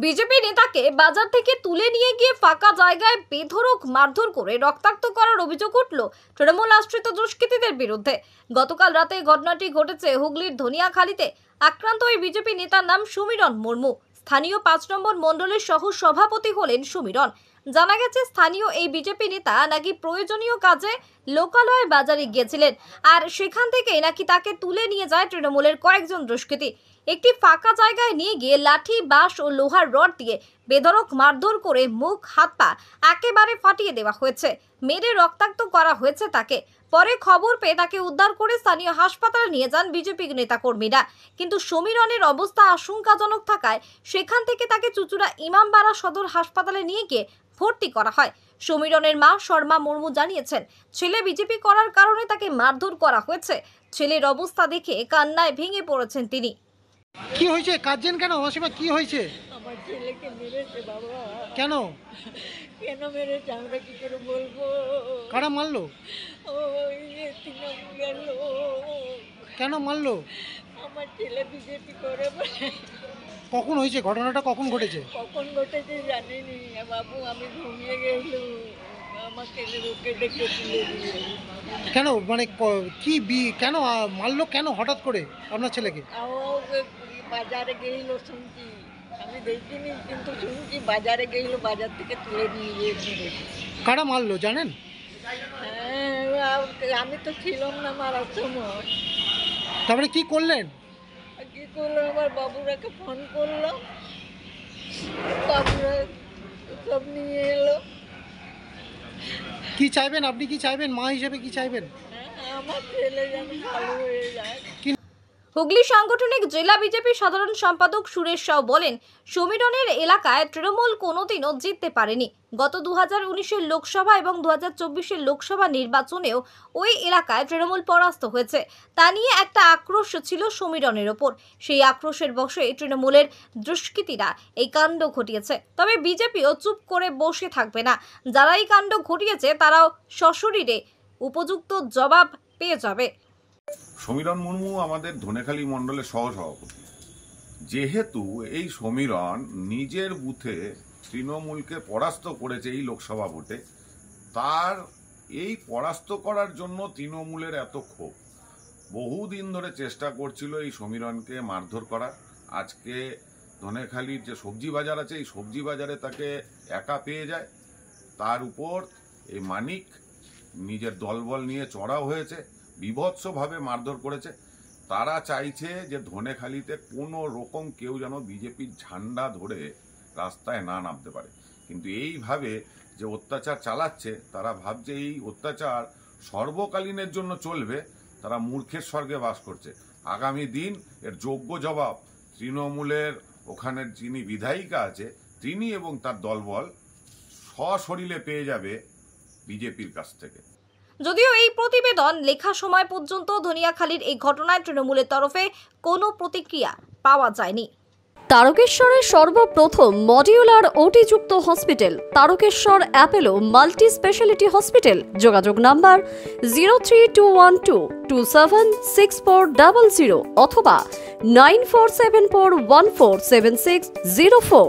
BJP নেতাকে বাজার থেকে তুলে নিয়ে গিয়ে ফাঁকা জায়গায় বেধড়ক মারধর করে রক্তাক্ত করার অভিযোগ উঠল তৃণমূল আশ্রিত দুষ্কৃতীদের বিরুদ্ধে। গতকাল রাতে ঘটনাটি ঘটেছে হুগলির ধনিয়াখালীতে। আক্রান্ত ওই বিজেপি নেতার নাম সমীরণ মুর্মু। স্থানীয় ৫ নম্বর মণ্ডলের সহ সভাপতি হলেন সমীরণ। জানা গেছে স্থানীয় এই বিজেপি নেতা নাকি প্রয়োজনীয় কাজে লোকালয় বাজারে গিয়েছিলেন, আর সেখান থেকে নাকি তাকে তুলে নিয়ে যায় তৃণমূলের কয়েকজন দুষ্কৃতী। একটি ফাঁকা জায়গায় নিয়ে গিয়ে লাঠি, বাঁশ ও লোহার রড দিয়ে বেধড়ক মারধর করে মুখ, হাত পা একেবারে ফাটিয়ে দেওয়া হয়েছে, মেরে রক্তাক্ত করা হয়েছে তাকে। পরে খবর পেয়ে তাকে উদ্ধার করে স্থানীয় হাসপাতালে নিয়ে যান বিজেপি নেতাকর্মীরা। কিন্তু সমীরণের অবস্থা আশঙ্কাজনক থাকায় সেখান থেকে তাকে চুঁচুড়া ইমামবাড়া সদর হাসপাতালে নিয়ে গিয়ে ভর্তি করা হয়। সমীরণের মা শর্মা মুর্মু জানিয়েছেন, ছেলে বিজেপি করার কারণে তাকে মারধর করা হয়েছে। ছেলের অবস্থা দেখে কান্নায় ভেঙে পড়েছেন তিনি। কি হয়েছে? কাঁদছেন কেন মাসিমা? কি হয়েছে? আমার ছেলেকে মেরেছে বাবা। কেন? কেন মেরেছে আমরা কি করে বলবো? কারা মারলো? ওই তৃণমূলের লোক। কেন মারলো? আমার ছেলে বিজেপি করে বলে। কখন হয়েছে ঘটনাটা? কখন ঘটেছে? কখন ঘটেছে জানিনি বাবু, আমি ঘুমিয়ে গেলু, আমাকে রোকে ডেকে তুলে দিয়ে। কেন মানে কেন মারলো? কেন হঠাৎ করে আপনার ছেলেকে? বাজারে গেছিল শুনছি, আমি দেখিনি কিন্তু শুনছি বাজারে গেছিল, বাজার থেকে তুলে নিয়ে গিয়ে। কারা মারলো জানেন? হ্যাঁ, আমি তো ছিলাম না মারার সময়। তারপরে কি করলেন? কি করলো, আমার বাবুরাকে ফোন করলো, বাবুরা সব নিয়ে এলো। কি চাইবেন আপনি? কি চাইবেন মা হিসেবে? কি চাইবেন? আমার ছেলে যেন ভালো হয়ে যায়। হুগলি সাংগঠনিক জেলা বিজেপি সাধারণ সম্পাদক সুরেশ সাউ বলেন, সমীরণের এলাকায় তৃণমূল কোনোদিনও জিততে পারেনি। গত 2019-এর লোকসভা এবং 2024-এর লোকসভা নির্বাচনেও ওই এলাকায় তৃণমূল পরাস্ত হয়েছে। তা নিয়ে একটা আক্রোশ ছিল সমীরণের ওপর। সেই আক্রোশের বশে তৃণমূলের দুষ্কৃতীরা এই কাণ্ড ঘটিয়েছে। তবে বিজেপিও চুপ করে বসে থাকবে না। যারা এই কাণ্ড ঘটিয়েছে তারাও সশরীরে উপযুক্ত জবাব পেয়ে যাবে। সমীরণ মুর্মু আমাদের ধনেখালী মণ্ডলের সহসভাপতি। যেহেতু এই সমীরণ নিজের বুথে তৃণমূলকে পরাস্ত করেছে এই লোকসভা ভোটে, তার এই পরাস্ত করার জন্য তৃণমূলের এত ক্ষোভ। বহুদিন ধরে চেষ্টা করছিল এই সমীরণকে মারধর করার। আজকে ধনেখালীর যে সবজি বাজার আছে, এই সবজি বাজারে তাকে একা পেয়ে যায়। তার উপর এই মানিক নিজের দলবল নিয়ে চড়াও হয়েছে, বিভৎসভাবে মারধর করেছে। তারা চাইছে যে ধনেখালীতে কোনো রকম কেউ যেন বিজেপির ঝান্ডা ধরে রাস্তায় না নামতে পারে। কিন্তু এইভাবে যে অত্যাচার চালাচ্ছে, তারা ভাবছে এই অত্যাচার সর্বকালীনের জন্য চলবে। তারা মূর্খের স্বর্গে বাস করছে। আগামী দিন এর যোগ্য জবাব তৃণমূলের ওখানের যিনি বিধায়িকা আছে তিনি এবং তার দলবল সশরীরে পেয়ে যাবে বিজেপির কাছ থেকে। যদিও এই প্রতিবেদন লেখা সময় পর্যন্ত ধনিয়াখালীর এই ঘটনায় তৃণমূলের তরফে কোনো প্রতিক্রিয়া পাওয়া যায়নি। তারকেশ্বরের সর্বপ্রথম মডিউলার ওটি-যুক্ত hospital Tarakeswar Apollo multi speciality hospital. যোগাযোগ নাম্বার 03212276400 অথবা 9474147604।